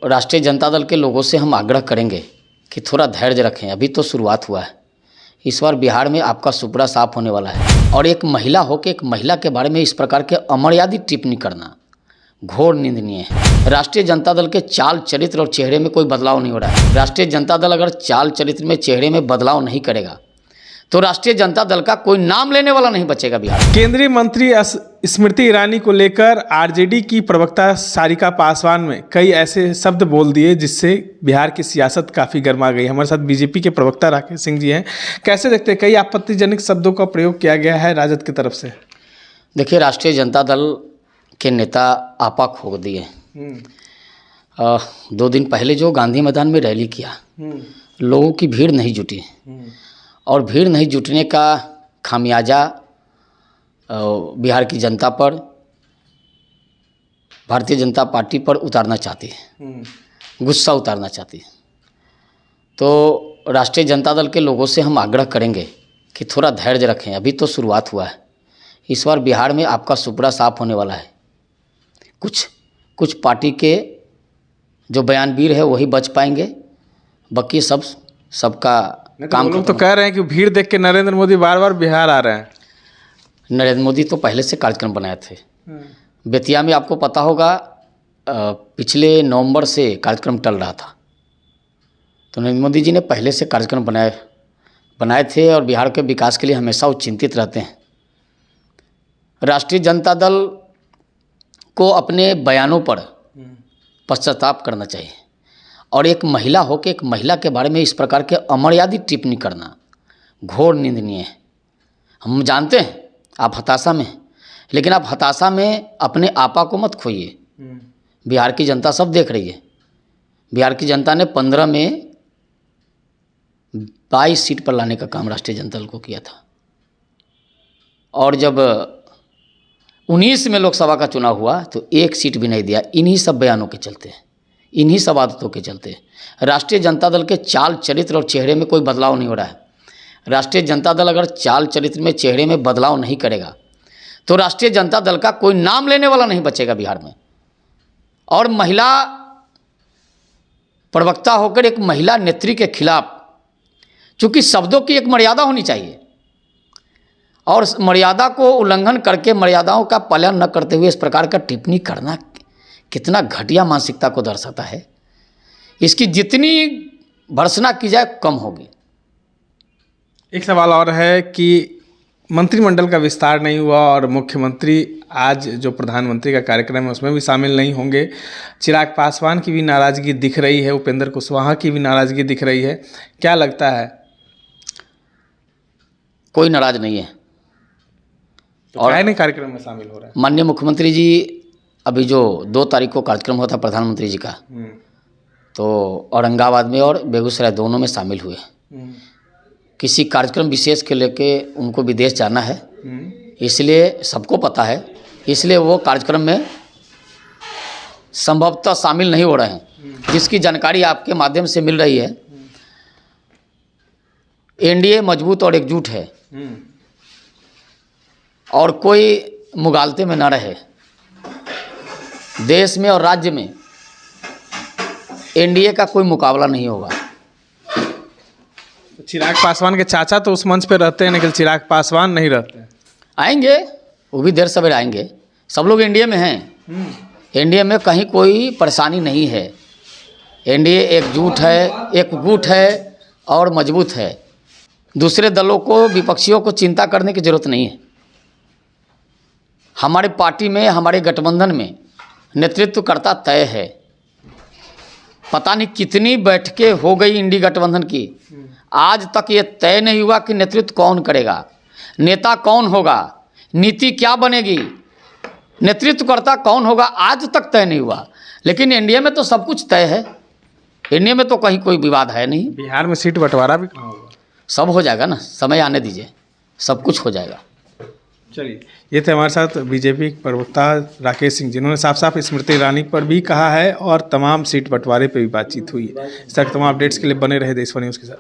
राष्ट्रीय जनता दल के लोगों से हम आग्रह करेंगे कि थोड़ा धैर्य रखें, अभी तो शुरुआत हुआ है। इस बार बिहार में आपका सुपड़ा साफ होने वाला है और एक महिला होकर एक महिला के बारे में इस प्रकार के अमर्यादित टिप्पणी करना घोर निंदनीय है। राष्ट्रीय जनता दल के चाल चरित्र और चेहरे में कोई बदलाव नहीं हो रहा है। राष्ट्रीय जनता दल अगर चाल चरित्र में चेहरे में बदलाव नहीं करेगा तो राष्ट्रीय जनता दल का कोई नाम लेने वाला नहीं बचेगा बिहार। केंद्रीय मंत्री स्मृति ईरानी को लेकर आरजेडी की प्रवक्ता सारिका पासवान में कई ऐसे शब्द बोल दिए जिससे बिहार की सियासत काफ़ी गर्मा गई। हमारे साथ बीजेपी के प्रवक्ता राकेश सिंह जी हैं। कैसे देखते हैं, कई आपत्तिजनक शब्दों का प्रयोग किया गया है राजद की तरफ से? देखिए, राष्ट्रीय जनता दल के नेता आपा खो दिए। 2 दिन पहले जो गांधी मैदान में रैली किया, लोगों की भीड़ नहीं जुटी और भीड़ नहीं जुटने का खामियाजा बिहार की जनता पर, भारतीय जनता पार्टी पर उतारना चाहती है, गुस्सा उतारना चाहती है। तो राष्ट्रीय जनता दल के लोगों से हम आग्रह करेंगे कि थोड़ा धैर्य रखें, अभी तो शुरुआत हुआ है। इस बार बिहार में आपका सुपड़ा साफ होने वाला है। कुछ पार्टी के जो बयानवीर है वही बच पाएंगे, बाकी सबका काम। लोग तो कह रहे हैं कि भीड़ देख के नरेंद्र मोदी बार बार बिहार आ रहे हैं। नरेंद्र मोदी तो पहले से कार्यक्रम बनाए थे। बेतिया में आपको पता होगा पिछले नवंबर से कार्यक्रम टल रहा था, तो नरेंद्र मोदी जी ने पहले से कार्यक्रम बनाए थे और बिहार के विकास के लिए हमेशा वो चिंतित रहते हैं। राष्ट्रीय जनता दल को अपने बयानों पर पश्चाताप करना चाहिए और एक महिला होकर एक महिला के बारे में इस प्रकार के अमर्यादित टिप्पणी करना घोर निंदनीय है। हम जानते हैं आप हताशा में हैं, लेकिन आप हताशा में अपने आपा को मत खोइए। बिहार की जनता सब देख रही है। बिहार की जनता ने 15 में 22 सीट पर लाने का काम राष्ट्रीय जनता दल को किया था और जब 19 में लोकसभा का चुनाव हुआ तो 1 सीट भी नहीं दिया। इन्हीं सब बयानों के चलते, इन्हीं सब आदतों के चलते राष्ट्रीय जनता दल के चाल चरित्र और चेहरे में कोई बदलाव नहीं हो रहा है। राष्ट्रीय जनता दल अगर चाल चरित्र में चेहरे में बदलाव नहीं करेगा तो राष्ट्रीय जनता दल का कोई नाम लेने वाला नहीं बचेगा बिहार में। और महिला प्रवक्ता होकर एक महिला नेत्री के खिलाफ, चूंकि शब्दों की एक मर्यादा होनी चाहिए और मर्यादा को उल्लंघन करके मर्यादाओं का पालन न करते हुए इस प्रकार का टिप्पणी करना कितना घटिया मानसिकता को दर्शाता है। इसकी जितनी भर्त्सना की जाए कम होगी। एक सवाल और है कि मंत्रिमंडल का विस्तार नहीं हुआ और मुख्यमंत्री आज जो प्रधानमंत्री का कार्यक्रम है उसमें भी शामिल नहीं होंगे। चिराग पासवान की भी नाराज़गी दिख रही है, उपेंद्र कुशवाहा की भी नाराज़गी दिख रही है। क्या लगता है? कोई नाराज नहीं है तो और नहीं कार्यक्रम में शामिल हो रहा है। माननीय मुख्यमंत्री जी अभी जो 2 तारीख को कार्यक्रम हुआ था प्रधानमंत्री जी का, तो औरंगाबाद में और बेगूसराय दोनों में शामिल हुए। किसी कार्यक्रम विशेष के लेके उनको विदेश जाना है, इसलिए सबको पता है, इसलिए वो कार्यक्रम में संभवतः शामिल नहीं हो रहे हैं। जिसकी जानकारी आपके माध्यम से मिल रही है, एनडीए मजबूत और एकजुट है और कोई मुगालते में न रहे। देश में और राज्य में एनडीए का कोई मुकाबला नहीं होगा। चिराग पासवान के चाचा तो उस मंच पे रहते हैं, लेकिन चिराग पासवान नहीं रहते हैं। आएंगे, वो भी देर सवेर आएंगे। सब लोग एनडीए में हैं। एनडीए में कहीं कोई परेशानी नहीं है। एनडीए एकजुट है और मजबूत है। दूसरे दलों को, विपक्षियों को चिंता करने की जरूरत नहीं है। हमारे पार्टी में, हमारे गठबंधन में नेतृत्वकर्ता तय है। पता नहीं कितनी बैठकें हो गई इंडी गठबंधन की, आज तक ये तय नहीं हुआ कि नेतृत्व कौन करेगा, नेता कौन होगा, नीति क्या बनेगी, नेतृत्वकर्ता कौन होगा, आज तक तय नहीं हुआ। लेकिन एनडीए में तो सब कुछ तय है। एनडीए में तो कहीं कोई विवाद है नहीं। बिहार में सीट बंटवारा भी कहाँ होगा? सब हो जाएगा ना, समय आने दीजिए, सब कुछ हो जाएगा। चलिए, ये थे हमारे साथ बीजेपी प्रवक्ता राकेश सिंह, जिन्होंने साफ साफ स्मृति ईरानी पर भी कहा है और तमाम सीट बंटवारे पर भी बातचीत हुई है। इस तरह तमाम अपडेट्स के लिए बने रहे देशवा न्यूज़ के साथ।